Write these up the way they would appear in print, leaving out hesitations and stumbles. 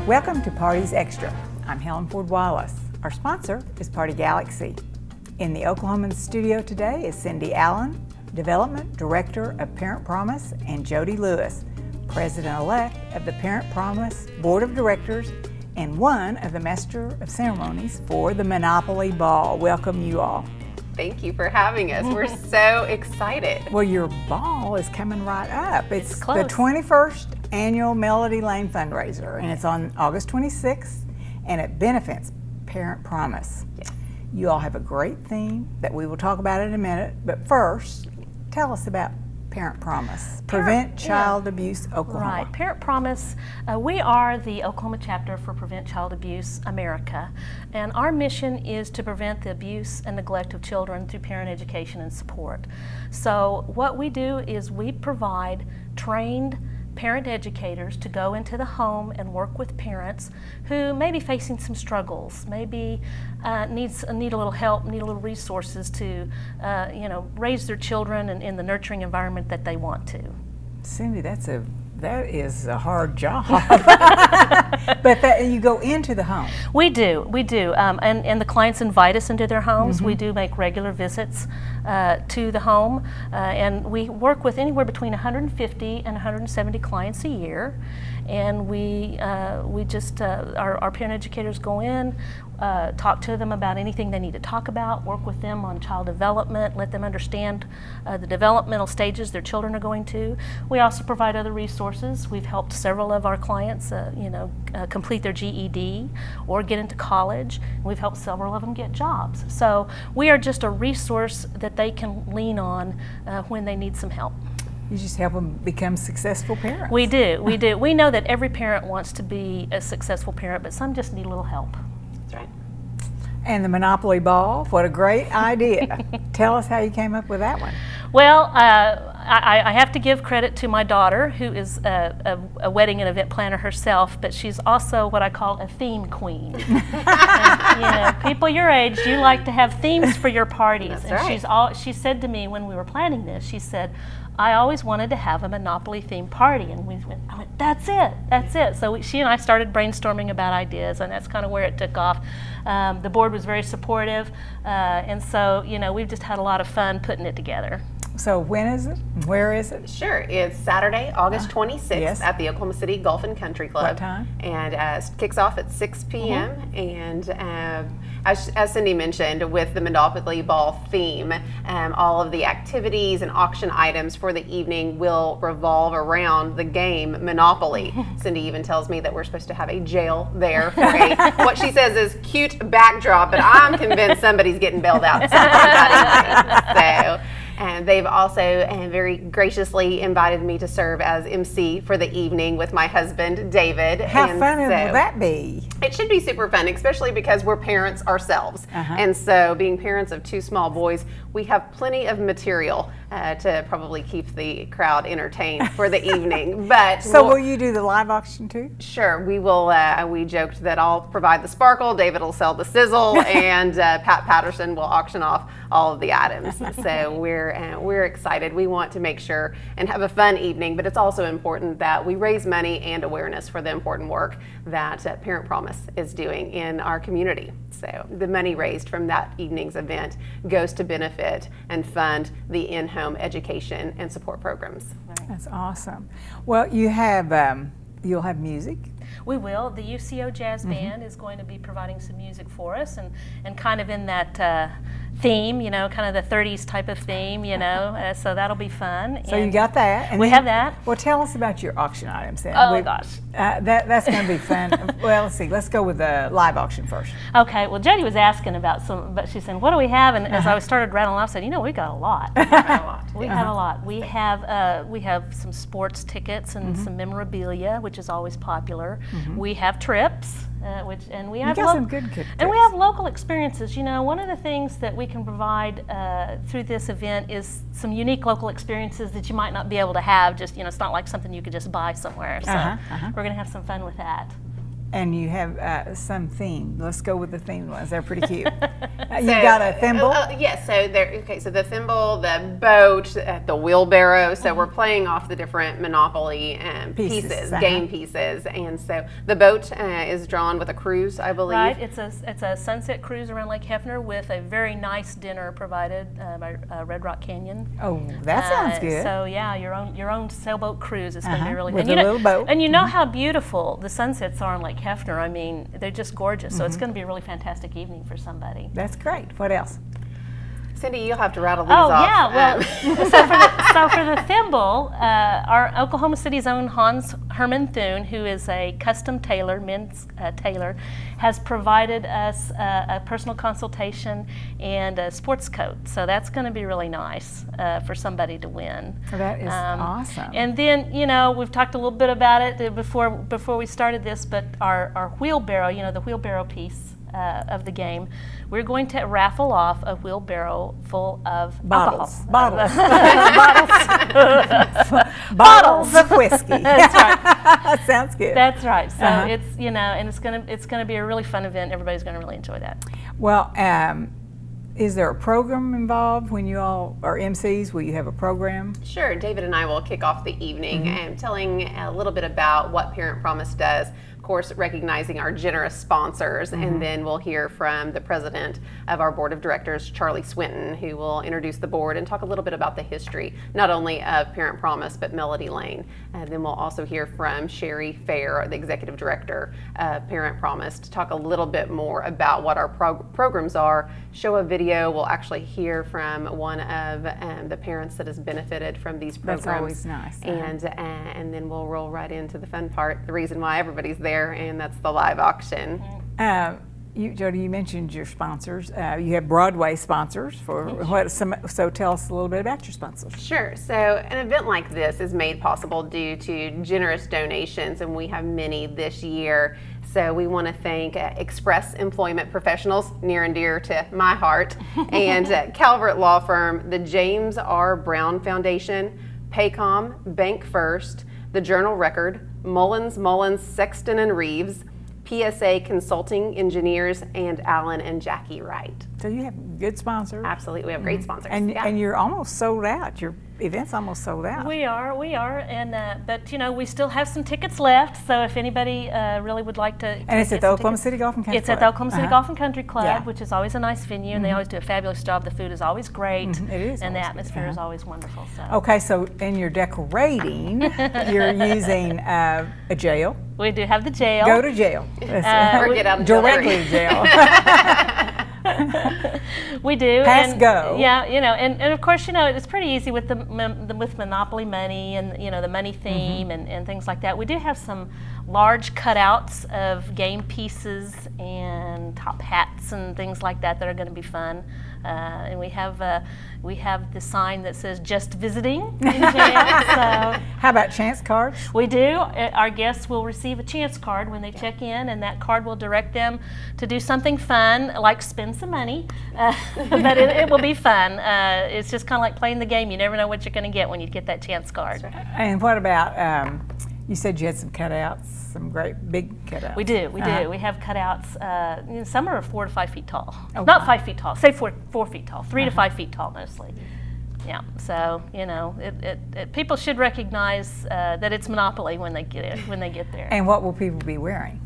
Welcome to Parties Extra. I'm Helen Ford Wallace. Our sponsor is Party Galaxy. In the Oklahoman studio today is Cindy Allen, Development Director of Parent Promise, and Jody Lewis, President-elect of the Parent Promise Board of Directors and one of the Master of Ceremonies for the Monopoly Ball. Welcome you all. Thank you for having us. We're so excited. Well, your ball is coming right up. It's close. The 21st annual Melody Lane fundraiser, and it's on August 26th, and it benefits Parent Promise. Yes. You all have a great theme that we will talk about in a minute, but first, tell us about Parent Promise, Prevent Child Abuse Oklahoma. Right, Parent Promise, we are the Oklahoma chapter for Prevent Child Abuse America, and our mission is to prevent the abuse and neglect of children through parent education and support. So what we do is we provide trained parent educators to go into the home and work with parents who may be facing some struggles, maybe need a little help, need a little resources to raise their children in the nurturing environment that they want to. Cindy, that is a hard job. But you go into the home. We do, and the clients invite us into their homes. We do make regular visits to the home, and we work with anywhere between 150 and 170 clients a year. And we just, our parent educators go in, talk to them about anything they need to talk about, work with them on child development, let them understand the developmental stages their children are going to. We also provide other resources. We've helped several of our clients, complete their GED or get into college. We've helped several of them get jobs. So we are just a resource that they can lean on when they need some help. You just help them become successful parents. We do. We know that every parent wants to be a successful parent, but some just need a little help. That's right. And the Monopoly Ball, what a great idea. Tell us how you came up with that one. Well, I have to give credit to my daughter, who is a wedding and event planner herself, but she's also what I call a theme queen. And, people your age, you like to have themes for your parties. That's and right. She said to me when we were planning this, she said, I always wanted to have a Monopoly themed party, and I went, that's it. So she and I started brainstorming about ideas, and that's kind of where it took off. The board was very supportive, and so we've just had a lot of fun putting it together. So when is it? Where is it? Sure. It's Saturday, August 26th yes. at the Oklahoma City Golf and Country Club. What time? And kicks off at 6 p.m. And as Cindy mentioned, with the Monopoly Ball theme, all of the activities and auction items for the evening will revolve around the game Monopoly. Cindy even tells me that we're supposed to have a jail there for what she says is cute backdrop, but I'm convinced somebody's getting bailed out. So. And they've also very graciously invited me to serve as MC for the evening with my husband, David. How fun will that be? It should be super fun, especially because we're parents ourselves. And so being parents of two small boys, we have plenty of material to probably keep the crowd entertained for the evening. But so will you do the live auction too? Sure, we will. We joked that I'll provide the sparkle, David will sell the sizzle, and Pat Patterson will auction off all of the items. So we're excited. We want to make sure and have a fun evening, but it's also important that we raise money and awareness for the important work that Parent Promise is doing in our community. So the money raised from that evening's event goes to benefit and fund the in-home education and support programs. That's awesome. Well, you'll have music. We will. The UCO Jazz Band is going to be providing some music for us, and kind of in that theme, kind of the 30s type of theme, so that'll be fun. So you got that. And we have that. Well, tell us about your auction items then. Oh, gosh. That's going to be fun. Well, let's see. Let's go with the live auction first. Okay. Well, Jody was asking about but she said, what do we have? And as I started rattling off, I said, we got a lot. We have a lot. We have some sports tickets and some memorabilia, which is always popular. We have trips. And we have some good trips. And we have local experiences. One of the things that we can provide through this event is some unique local experiences that you might not be able to have. Just it's not like something you could just buy somewhere. So we're going to have some fun with that. And you have some theme. Let's go with the themed ones. They're pretty cute. You got a thimble? Yes, so so the thimble, the boat, the wheelbarrow. So we're playing off the different Monopoly pieces, game pieces. And so the boat is drawn with a cruise, I believe. Right, it's a sunset cruise around Lake Hefner with a very nice dinner provided by Red Rock Canyon. Oh, that sounds good. So yeah, your own sailboat cruise is going to be really with fun. a little boat. And you know how beautiful the sunsets are on Lake Hefner. I mean, they're just gorgeous. So it's going to be a really fantastic evening for somebody. That's great. What else? Cindy, you'll have to rattle these off. Oh, yeah, well, so for the thimble, our Oklahoma City's own Hans Herman Thune, who is a custom tailor, men's tailor, has provided us a personal consultation and a sports coat. So that's going to be really nice for somebody to win. That is awesome. And then, we've talked a little bit about it before we started this, but our wheelbarrow, the wheelbarrow piece of the game, we're going to raffle off a wheelbarrow full of bottles. alcohol. Bottles of whiskey. That's right. Sounds good. That's right. So it's and it's gonna be a really fun event. Everybody's gonna really enjoy that. Well, is there a program involved when you all are MCs? Will you have a program? Sure. David and I will kick off the evening and telling a little bit about what Parent Promise does. Of course, recognizing our generous sponsors, and then we'll hear from the president of our board of directors, Charlie Swinton, who will introduce the board and talk a little bit about the history, not only of Parent Promise, but Melody Lane. And then we'll also hear from Sherry Fair, the executive director of Parent Promise, to talk a little bit more about what our programs are, show a video. We'll actually hear from one of the parents that has benefited from these programs. That's always nice. And then we'll roll right into the fun part, the reason why everybody's there, and that's the live auction. Jody, you mentioned your sponsors. You have Broadway sponsors for what? So tell us a little bit about your sponsors. Sure. So an event like this is made possible due to generous donations, and we have many this year. So we want to thank Express Employment Professionals, near and dear to my heart, and Calvert Law Firm, the James R. Brown Foundation, Paycom, Bank First, the Journal Record, Mullins, Sexton and Reeves, PSA Consulting Engineers, and Alan and Jackie Wright. So you have good sponsors. Absolutely, we have great sponsors. And you're almost sold out. Your event's almost sold out. We are, and but we still have some tickets left. So if anybody really would like to, and it's at the Oklahoma City Golf and Country Club. It's at the Oklahoma City Golf and Country Club, which is always a nice venue, and they always do a fabulous job. The food is always great, it is, and the atmosphere is always wonderful. So okay, so in your decorating, you're using a jail. We do have the jail. Go to jail. Or get out of jail. Directly to jail. We do. Pass go. Yeah, and of course, it's pretty easy with with Monopoly money and the money theme and things like that. We do have some large cutouts of game pieces and top hats and things like that are going to be fun. And we have the sign that says "Just Visiting" in jail. So how about chance cards? We do. Our guests will receive a chance card when they check in, and that card will direct them to do something fun, like spend some money. But it will be fun. It's just kind of like playing the game. You never know what you're going to get when you get that chance card. Right. And what about? You said you had some cutouts, some great big cutouts. We do. We have cutouts. Some are 4 to 5 feet tall. Oh, Not 5 feet tall. Say 4 feet tall. 3 to 5 feet tall mostly. Yeah. So people should recognize that it's Monopoly when they get there. And what will people be wearing?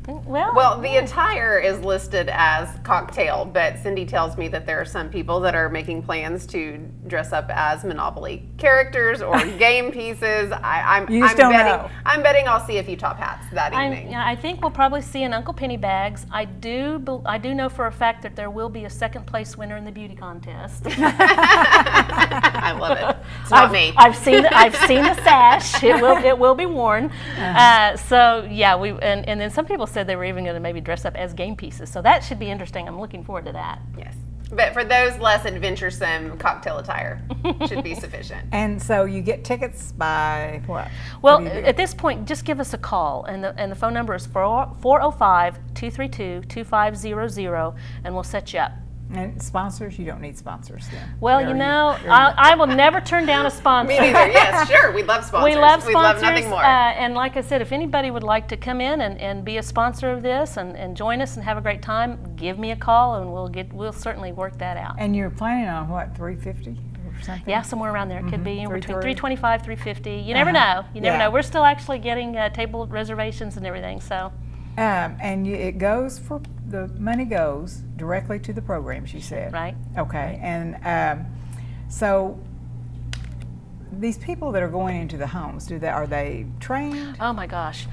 Well, the attire is listed as cocktail, but Cindy tells me that there are some people that are making plans to dress up as Monopoly characters or game pieces. I'm betting I'll see a few top hats that evening. I think we'll probably see an Uncle Penny bags. I do know for a fact that there will be a second place winner in the beauty contest. I love it. It's not me. I've seen the sash. It will be worn. So yeah, and then some people said they were even going to maybe dress up as game pieces. So that should be interesting. I'm looking forward to that. Yes. But for those less adventuresome, cocktail attire should be sufficient. And so you get tickets by what? Well, at this point, just give us a call. And the phone number is 405-232-2500, and we'll set you up. And sponsors, you don't need sponsors then. Well, There you you- know, there you I will never turn down a sponsor. Me neither. Yes, sure. We love sponsors. We love sponsors. We love nothing more. And like I said, if anybody would like to come in and be a sponsor of this and join us and have a great time, give me a call and we'll certainly work that out. And you're planning on what, 350 or something? Yeah, somewhere around there. It could be in between 330. 325, 350. You never know. You never Yeah. know. We're still actually getting table reservations and everything. So And it goes for, the money goes directly to the programs, you said. right. Okay, and so these people that are going into the homes, are they trained? Oh my gosh,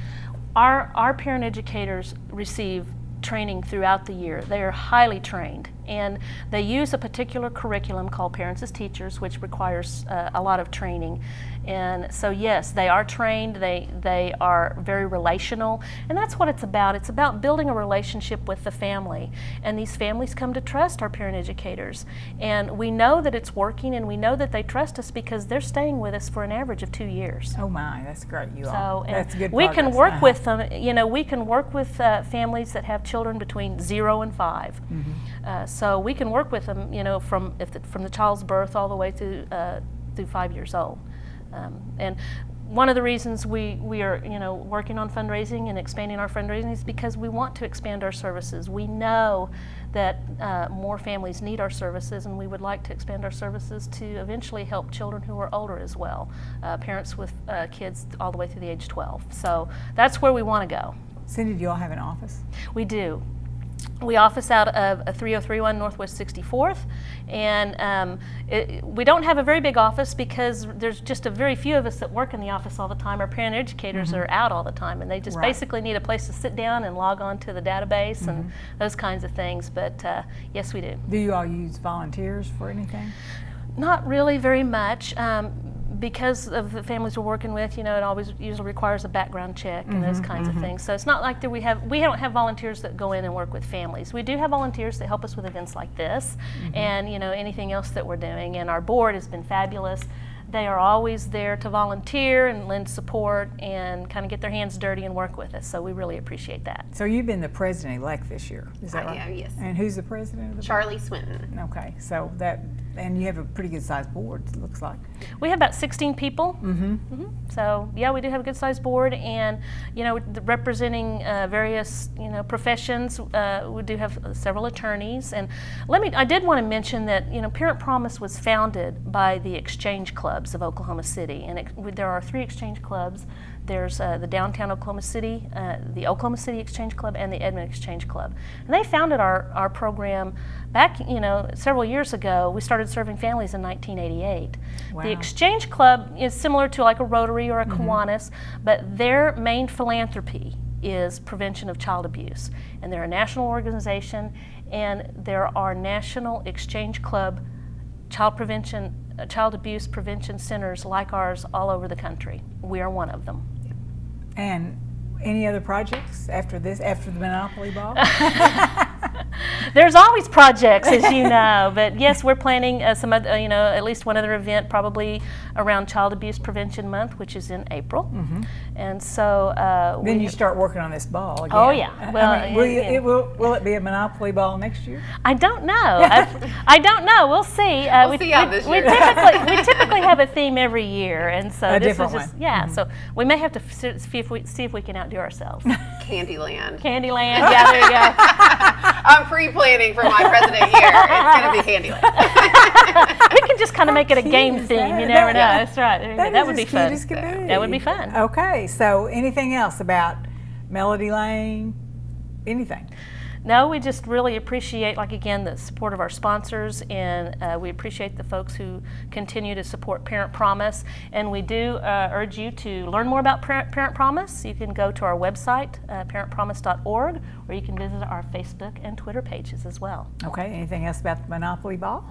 our parent educators receive training throughout the year. They are highly trained, and they use a particular curriculum called Parents as Teachers, which requires a lot of training. And so yes, they are trained, they are very relational, and that's what it's about. It's about building a relationship with the family, and these families come to trust our parent educators. And we know that it's working, and we know that they trust us because they're staying with us for an average of 2 years. Oh my, that's great, you So all. and That's good we can progress. work with them. You know, we can work with families that have children between 0 and 5. So we can work with them. You know, from the child's birth all the way through 5 years old. And one of the reasons we are working on fundraising and expanding our fundraising is because we want to expand our services. We know that more families need our services, and we would like to expand our services to eventually help children who are older as well, parents with kids all the way through the age 12. So that's where we want to go. Cindy, do you all have an office? We do. We office out of 3031 Northwest 64th, and we don't have a very big office because there's just a very few of us that work in the office all the time. Our parent educators are out all the time, and they just Right. basically need a place to sit down and log on to the database and those kinds of things. But yes, we do. Do you all use volunteers for anything? Not really very much. Because of the families we're working with, it always usually requires a background check and those kinds of things. So it's not like that we don't have volunteers that go in and work with families. We do have volunteers that help us with events like this and anything else that we're doing. And our board has been fabulous. They are always there to volunteer and lend support and kind of get their hands dirty and work with us. So we really appreciate that. So you've been the president-elect this year, is that I right? am, yes. And who's the president of the Charlie Swinton. board? Okay, so and you have a pretty good sized board, it looks like. We have about 16 people. So yeah, we do have a good sized board, and representing various professions. We do have several attorneys, and I did want to mention that Parent Promise was founded by the Exchange Clubs of Oklahoma City, and there are 3 Exchange Clubs. There's the downtown Oklahoma City, the Oklahoma City Exchange Club, and the Edmond Exchange Club. And they founded our program back, several years ago. We started serving families in 1988. Wow. The Exchange Club is similar to like a Rotary or a Kiwanis, but their main philanthropy is prevention of child abuse. And they're a national organization, and there are National Exchange Club child abuse prevention centers like ours all over the country. We are one of them. And any other projects after the Monopoly Ball? There's always projects, as you know, but yes, we're planning some other, at least one other event probably around Child Abuse Prevention Month, which is in April. And so Then you start working on this ball again. Oh, yeah. Well, will it be a Monopoly Ball next year? I don't know. I don't know. We'll see. We'll see how this year we typically have a theme every year, and so A this different was just one. So we may have to see if we can outdo ourselves. Candyland. Candyland. Yeah, there you go. I'm pre-planning for my president year. It's going to be Candyland. We can just kind of make it a game Cute is theme. that? You never know. That's right. There you go. That would be is as fun. cute as can be. That would be fun. Okay, so anything else about Melody Lane? Anything? No, we just really appreciate, again, the support of our sponsors, and we appreciate the folks who continue to support Parent Promise. And we do urge you to learn more about Parent Promise. You can go to our website, parentpromise.org, or you can visit our Facebook and Twitter pages as well. Okay, anything else about the Monopoly Ball?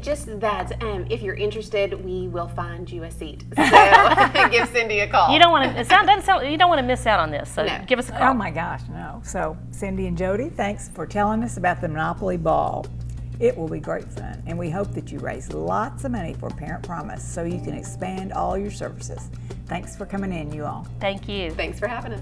Just that if you're interested, we will find you a seat. So give Cindy a call. You don't want to. You don't want to miss out on this. So No. give us a call. Oh my gosh, no. So Cindy and Jody, thanks for telling us about the Monopoly Ball. It will be great fun, and we hope that you raise lots of money for Parent Promise so you can expand all your services. Thanks for coming in, you all. Thank you. Thanks for having us.